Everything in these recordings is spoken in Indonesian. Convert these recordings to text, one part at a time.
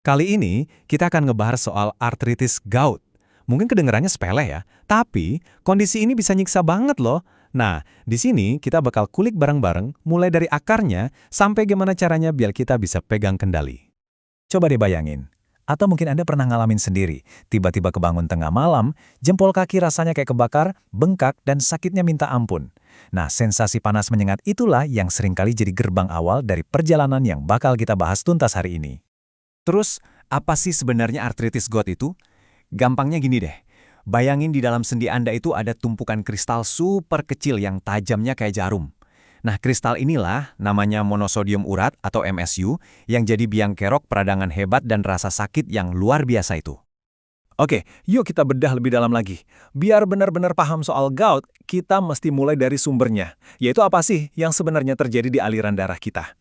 Kali ini kita akan ngebahas soal artritis gout. Mungkin kedengarannya sepele ya, tapi kondisi ini bisa nyiksa banget loh. Nah, di sini kita bakal kulik bareng-bareng mulai dari akarnya sampai gimana caranya biar kita bisa pegang kendali. Coba deh bayangin. Atau mungkin Anda pernah ngalamin sendiri, tiba-tiba kebangun tengah malam, jempol kaki rasanya kayak kebakar, bengkak, dan sakitnya minta ampun. Nah, sensasi panas menyengat itulah yang seringkali jadi gerbang awal dari perjalanan yang bakal kita bahas tuntas hari ini. Terus, apa sih sebenarnya artritis gout itu? Gampangnya gini deh. Bayangin di dalam sendi Anda itu ada tumpukan kristal super kecil yang tajamnya kayak jarum. Nah, kristal inilah namanya monosodium urat atau MSU yang jadi biang kerok peradangan hebat dan rasa sakit yang luar biasa itu. Oke, yuk kita bedah lebih dalam lagi. Biar benar-benar paham soal gout, kita mesti mulai dari sumbernya. Yaitu apa sih yang sebenarnya terjadi di aliran darah kita?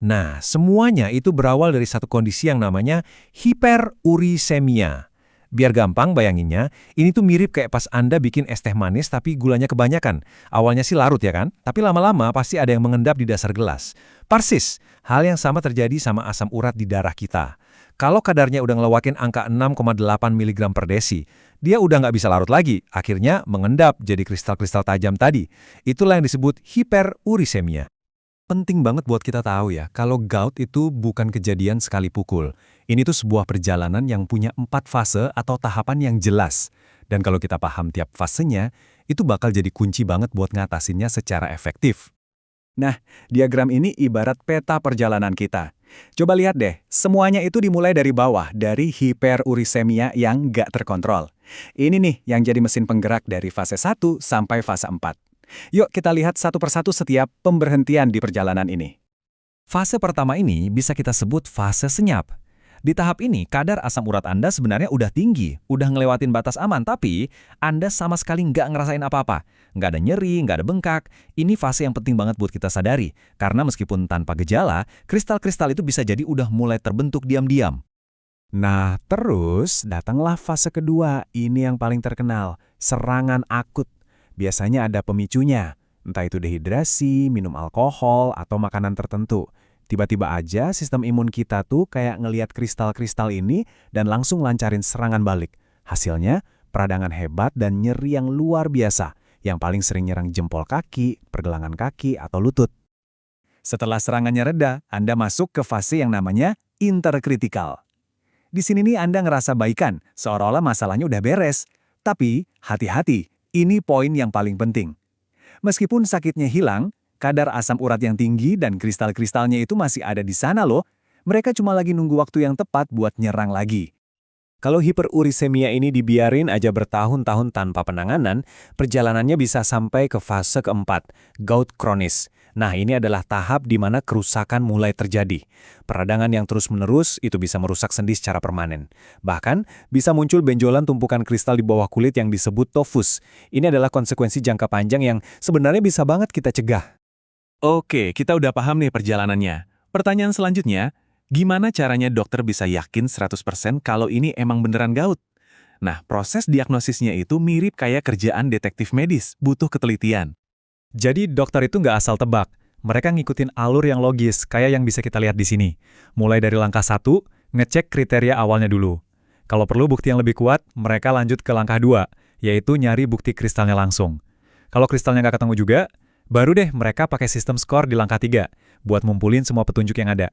Nah, semuanya itu berawal dari satu kondisi yang namanya hiperurisemia. Biar gampang bayanginnya, ini tuh mirip kayak pas Anda bikin es teh manis tapi gulanya kebanyakan. Awalnya sih larut ya kan, tapi lama-lama pasti ada yang mengendap di dasar gelas. Persis, hal yang sama terjadi sama asam urat di darah kita. Kalau kadarnya udah ngelewakin angka 6,8 mg per desi, dia udah nggak bisa larut lagi, akhirnya mengendap jadi kristal-kristal tajam tadi. Itulah yang disebut hiperurisemia. Penting banget buat kita tahu ya, kalau gout itu bukan kejadian sekali pukul. Ini tuh sebuah perjalanan yang punya 4 fase atau tahapan yang jelas. Dan kalau kita paham tiap fasenya, itu bakal jadi kunci banget buat ngatasinnya secara efektif. Nah, diagram ini ibarat peta perjalanan kita. Coba lihat deh, semuanya itu dimulai dari bawah, dari hiperurisemia yang nggak terkontrol. Ini nih yang jadi mesin penggerak dari fase 1 sampai fase 4. Yuk kita lihat satu persatu setiap pemberhentian di perjalanan ini. Fase pertama ini bisa kita sebut fase senyap. Di tahap ini, kadar asam urat Anda sebenarnya udah tinggi, udah ngelewatin batas aman, tapi Anda sama sekali nggak ngerasain apa-apa. Nggak ada nyeri, nggak ada bengkak. Ini fase yang penting banget buat kita sadari, karena meskipun tanpa gejala, kristal-kristal itu bisa jadi udah mulai terbentuk diam-diam. Nah, terus datanglah fase kedua, ini yang paling terkenal, serangan akut. Biasanya ada pemicunya, entah itu dehidrasi, minum alkohol, atau makanan tertentu. Tiba-tiba aja sistem imun kita tuh kayak ngelihat kristal-kristal ini dan langsung lancarin serangan balik. Hasilnya, peradangan hebat dan nyeri yang luar biasa, yang paling sering nyerang jempol kaki, pergelangan kaki, atau lutut. Setelah serangannya reda, Anda masuk ke fase yang namanya interkritikal. Di sini nih Anda ngerasa baikan, seolah-olah masalahnya udah beres. Tapi, hati-hati, ini poin yang paling penting. Meskipun sakitnya hilang, kadar asam urat yang tinggi dan kristal-kristalnya itu masih ada di sana loh. Mereka cuma lagi nunggu waktu yang tepat buat nyerang lagi. Kalau hiperurisemia ini dibiarin aja bertahun-tahun tanpa penanganan, perjalanannya bisa sampai ke fase keempat, gout kronis. Nah, ini adalah tahap di mana kerusakan mulai terjadi. Peradangan yang terus-menerus itu bisa merusak sendi secara permanen. Bahkan, bisa muncul benjolan tumpukan kristal di bawah kulit yang disebut tofus. Ini adalah konsekuensi jangka panjang yang sebenarnya bisa banget kita cegah. Oke, kita udah paham nih perjalanannya. Pertanyaan selanjutnya, gimana caranya dokter bisa yakin 100% kalau ini emang beneran gout? Nah, proses diagnosisnya itu mirip kayak kerjaan detektif medis, butuh ketelitian. Jadi dokter itu nggak asal tebak. Mereka ngikutin alur yang logis, kayak yang bisa kita lihat di sini. Mulai dari langkah 1, ngecek kriteria awalnya dulu. Kalau perlu bukti yang lebih kuat, mereka lanjut ke langkah 2, yaitu nyari bukti kristalnya langsung. Kalau kristalnya nggak ketemu juga, baru deh mereka pakai sistem skor di langkah 3, buat ngumpulin semua petunjuk yang ada.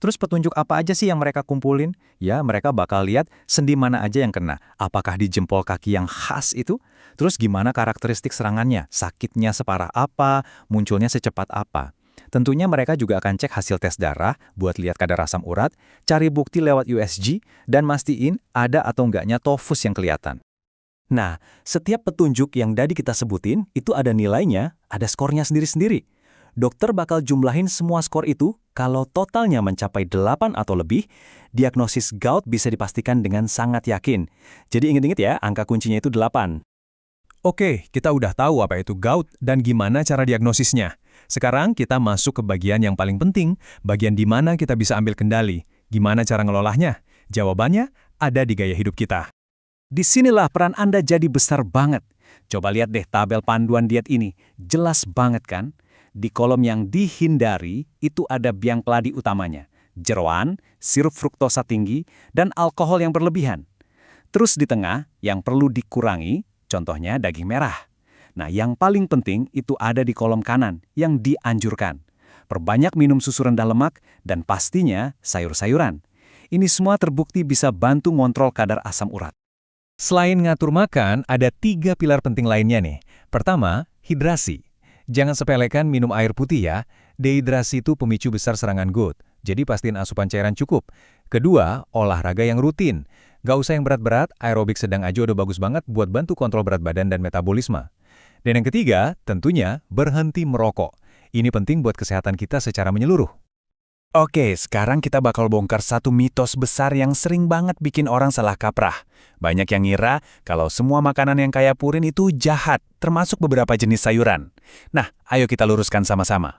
Terus petunjuk apa aja sih yang mereka kumpulin? Ya, mereka bakal lihat sendi mana aja yang kena. Apakah di jempol kaki yang khas itu? Terus gimana karakteristik serangannya? Sakitnya separah apa? Munculnya secepat apa? Tentunya mereka juga akan cek hasil tes darah buat lihat kadar asam urat, cari bukti lewat USG, dan mastiin ada atau enggaknya tofus yang kelihatan. Nah, setiap petunjuk yang tadi kita sebutin, itu ada nilainya, ada skornya sendiri-sendiri. Dokter bakal jumlahin semua skor itu, kalau totalnya mencapai 8 atau lebih, diagnosis gout bisa dipastikan dengan sangat yakin. Jadi ingat-ingat ya, angka kuncinya itu 8. Oke, kita udah tahu apa itu gout dan gimana cara diagnosisnya. Sekarang kita masuk ke bagian yang paling penting, bagian di mana kita bisa ambil kendali. Gimana cara ngelolahnya? Jawabannya ada di gaya hidup kita. Disinilah peran Anda jadi besar banget. Coba lihat deh tabel panduan diet ini, jelas banget kan? Di kolom yang dihindari, itu ada biang keladi utamanya. Jeroan, sirup fruktosa tinggi, dan alkohol yang berlebihan. Terus di tengah, yang perlu dikurangi, contohnya daging merah. Nah, yang paling penting itu ada di kolom kanan, yang dianjurkan. Perbanyak minum susu rendah lemak, dan pastinya sayur-sayuran. Ini semua terbukti bisa bantu ngontrol kadar asam urat. Selain ngatur makan, ada 3 pilar penting lainnya nih. Pertama, hidrasi. Jangan sepelekan minum air putih ya. Dehidrasi itu pemicu besar serangan GOUT, jadi pastiin asupan cairan cukup. Kedua, olahraga yang rutin. Gak usah yang berat-berat, aerobik sedang aja udah bagus banget buat bantu kontrol berat badan dan metabolisme. Dan yang ketiga, tentunya berhenti merokok. Ini penting buat kesehatan kita secara menyeluruh. Oke, sekarang kita bakal bongkar satu mitos besar yang sering banget bikin orang salah kaprah. Banyak yang ngira kalau semua makanan yang kaya purin itu jahat, termasuk beberapa jenis sayuran. Nah, ayo kita luruskan sama-sama.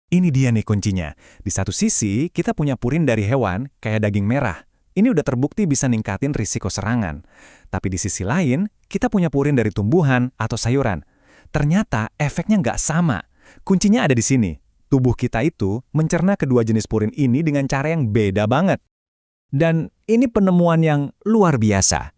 Ini dia nih kuncinya. Di satu sisi, kita punya purin dari hewan, kayak daging merah. Ini udah terbukti bisa ningkatin risiko serangan. Tapi di sisi lain, kita punya purin dari tumbuhan atau sayuran. Ternyata efeknya nggak sama. Kuncinya ada di sini. Tubuh kita itu mencerna kedua jenis purin ini dengan cara yang beda banget. Dan ini penemuan yang luar biasa.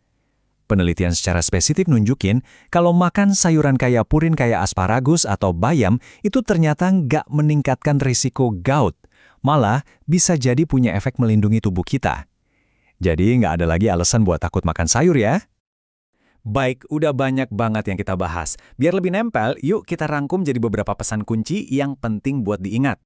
Penelitian secara spesifik nunjukin kalau makan sayuran kaya purin kayak asparagus atau bayam itu ternyata nggak meningkatkan risiko gout. Malah bisa jadi punya efek melindungi tubuh kita. Jadi nggak ada lagi alasan buat takut makan sayur ya. Baik, udah banyak banget yang kita bahas. Biar lebih nempel, yuk kita rangkum jadi beberapa pesan kunci yang penting buat diingat.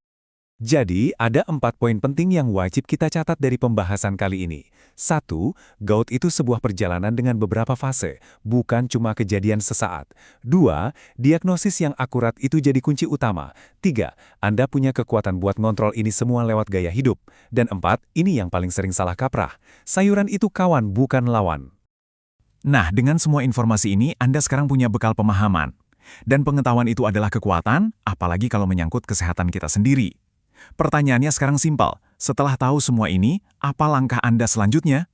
Jadi, ada 4 poin penting yang wajib kita catat dari pembahasan kali ini. 1. Gout itu sebuah perjalanan dengan beberapa fase, bukan cuma kejadian sesaat. 2. Diagnosis yang akurat itu jadi kunci utama. 3. Anda punya kekuatan buat ngontrol ini semua lewat gaya hidup. Dan 4. Ini yang paling sering salah kaprah. Sayuran itu kawan, bukan lawan. Nah, dengan semua informasi ini, Anda sekarang punya bekal pemahaman. Dan pengetahuan itu adalah kekuatan, apalagi kalau menyangkut kesehatan kita sendiri. Pertanyaannya sekarang simpel. Setelah tahu semua ini, apa langkah Anda selanjutnya?